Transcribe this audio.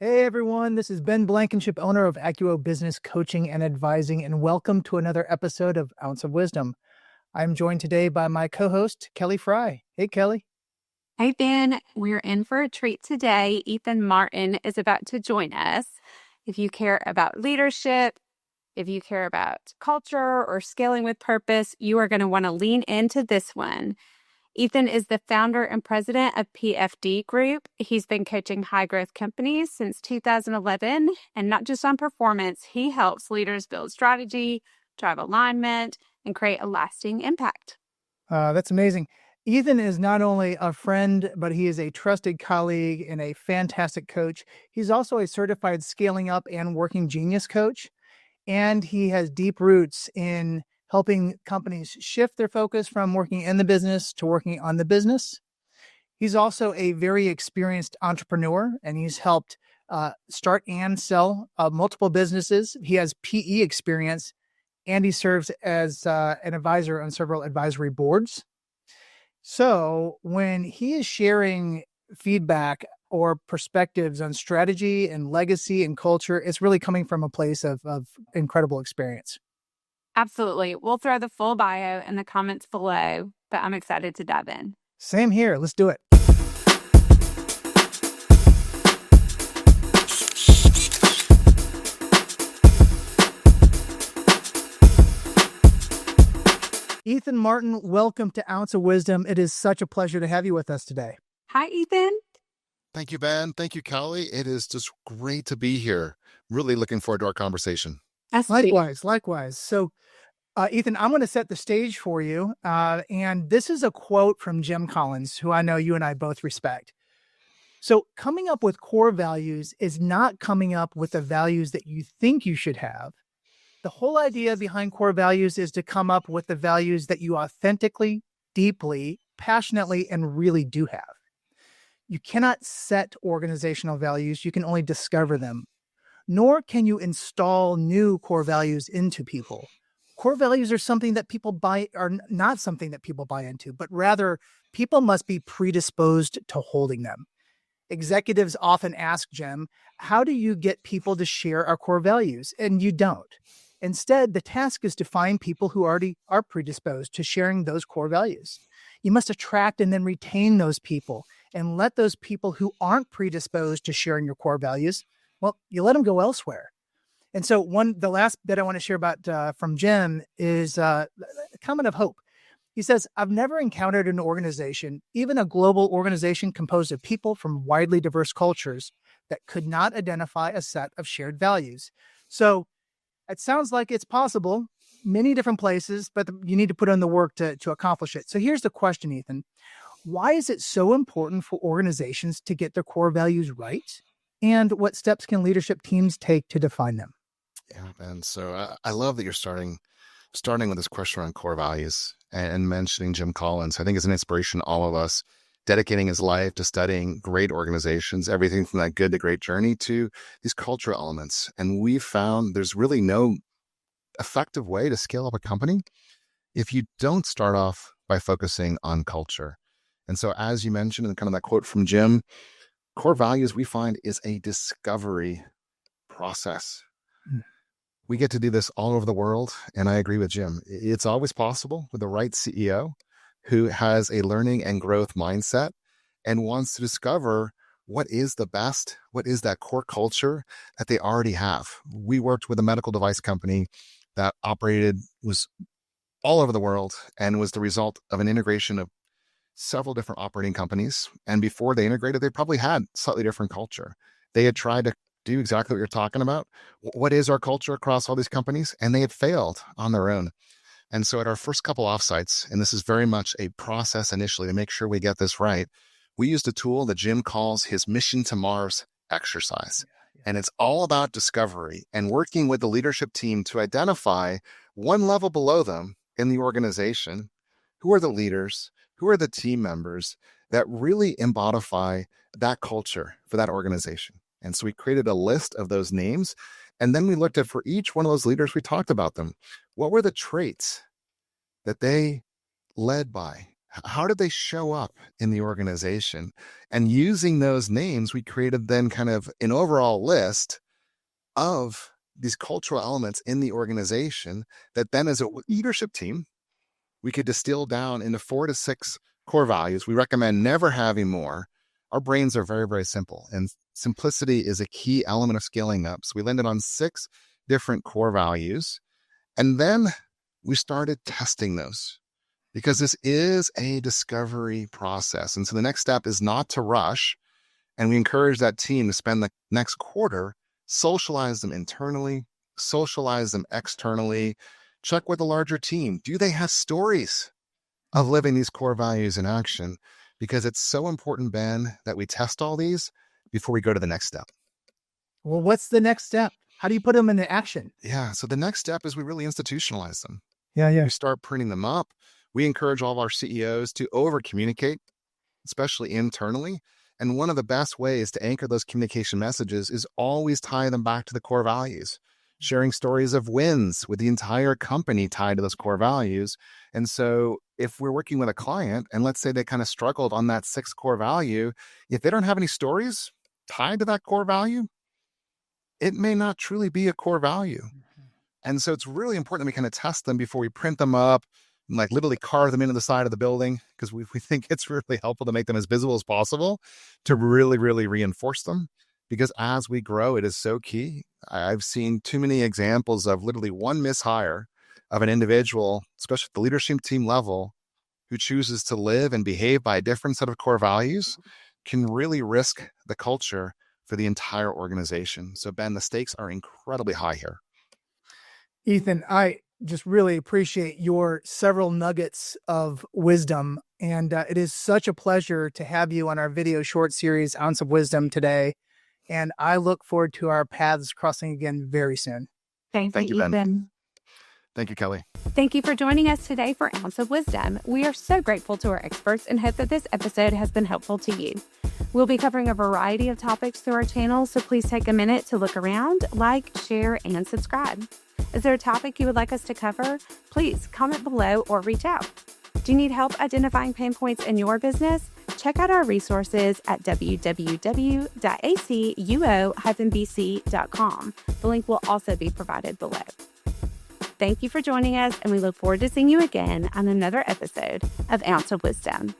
Hey everyone, this is Ben Blankenship, owner of Accuo Business Coaching and Advising, and welcome to another episode of Ounce of Wisdom. I'm joined today by my co-host, Kelly Fry. Hey, Kelly. Hey, Ben, we're in for a treat today. Ethan Martin is about to join us. If you care about leadership, if you care about culture or scaling with purpose, you are going to want to lean into this one. Ethan is the founder and president of PFD Group. He's been coaching high growth companies since 2011, and not just on performance, he helps leaders build strategy, drive alignment, and create a lasting impact. That's amazing. Ethan is not only a friend, but he is a trusted colleague and a fantastic coach. He's also a certified scaling up and working genius coach, and he has deep roots in helping companies shift their focus from working in the business to working on the business. He's also a very experienced entrepreneur, and he's helped start and sell multiple businesses. He has PE experience, and he serves as an advisor on several advisory boards. So when he is sharing feedback or perspectives on strategy and legacy and culture, it's really coming from a place of incredible experience. Absolutely. We'll throw the full bio in the comments below, but I'm excited to dive in. Same here. Let's do it. Ethan Martin, welcome to Ounce of Wisdom. It is such a pleasure to have you with us today. Hi, Ethan. Thank you, Ben. Thank you, Kelly. It is just great to be here. Really looking forward to our conversation. Likewise. So, Ethan, I'm going to set the stage for you. And this is a quote from Jim Collins, who I know you and I both respect. So coming up with core values is not coming up with the values that you think you should have. The whole idea behind core values is to come up with the values that you authentically, deeply, passionately, and really do have. You cannot set organizational values. You can only discover them. Nor can you install new core values into people. Core values are something that are not something that people buy into, but rather people must be predisposed to holding them. Executives often ask Jim, how do you get people to share our core values? And you don't. Instead, the task is to find people who already are predisposed to sharing those core values. You must attract and then retain those people and let those people who aren't predisposed to sharing your core values, well, you let them go elsewhere. And so the last bit I want to share about from Jim is a comment of hope. He says, I've never encountered an organization, even a global organization composed of people from widely diverse cultures, that could not identify a set of shared values. So it sounds like it's possible, many different places, but you need to put in the work to accomplish it. So here's the question, Ethan. Why is it so important for organizations to get their core values right? And what steps can leadership teams take to define them? Yeah, Ben. So I love that you're starting with this question around core values and mentioning Jim Collins. I think it's an inspiration to all of us, dedicating his life to studying great organizations, everything from that good to great journey to these cultural elements. And we found there's really no effective way to scale up a company if you don't start off by focusing on culture. And so, as you mentioned in kind of that quote from Jim, core values we find is a discovery process. We get to do this all over the world. And I agree with Jim. It's always possible with the right CEO who has a learning and growth mindset and wants to discover what is the best, what is that core culture that they already have. We worked with a medical device company that was all over the world and was the result of an integration of several different operating companies. And before they integrated, they probably had slightly different culture. They had tried to do exactly what you're talking about. What is our culture across all these companies? And they had failed on their own. And so at our first couple offsites, and this is very much a process initially to make sure we get this right, we used a tool that Jim calls his Mission to Mars exercise. And it's all about discovery and working with the leadership team to identify one level below them in the organization. Who are the leaders? Who are the team members that really embody that culture for that organization? And so we created a list of those names. And then we looked at for each one of those leaders, we talked about them. What were the traits that they led by How did they show up in the organization? And using those names, we created then kind of an overall list of these cultural elements in the organization that then as a leadership team, we could distill down into 4 to 6 core values. We recommend never having more. Our brains are very, very simple, and simplicity is a key element of scaling up. So we landed on 6 different core values, and then we started testing those because this is a discovery process. And so the next step is not to rush, and we encourage that team to spend the next quarter, socialize them internally, socialize them externally, check with a larger team. Do they have stories of living these core values in action? Because it's so important, Ben, that we test all these before we go to the next step. Well, what's the next step? How do you put them into action? Yeah. So the next step is we really institutionalize them. Yeah. We start printing them up. We encourage all of our CEOs to over communicate, especially internally. And one of the best ways to anchor those communication messages is always tie them back to the core values, sharing stories of wins with the entire company tied to those core values. And so if we're working with a client and let's say they kind of struggled on that 6th core value, if they don't have any stories tied to that core value, it may not truly be a core value. And so it's really important that we kind of test them before we print them up and like literally carve them into the side of the building, because we think it's really helpful to make them as visible as possible to really, really reinforce them. Because as we grow, it is so key. I've seen too many examples of literally one mishire of an individual, especially at the leadership team level, who chooses to live and behave by a different set of core values can really risk the culture for the entire organization. So Ben, the stakes are incredibly high here. Ethan, I just really appreciate your several nuggets of wisdom. And it is such a pleasure to have you on our video short series, Ounce of Wisdom, today. And I look forward to our paths crossing again very soon. Thank you, Ben. Ethan. Thank you, Kelly. Thank you for joining us today for Ounce of Wisdom. We are so grateful to our experts and hope that this episode has been helpful to you. We'll be covering a variety of topics through our channel, so please take a minute to look around, like, share, and subscribe. Is there a topic you would like us to cover? Please comment below or reach out. Do you need help identifying pain points in your business? Check out our resources at www.acuo-bc.com. The link will also be provided below. Thank you for joining us, and we look forward to seeing you again on another episode of Ounce of Wisdom.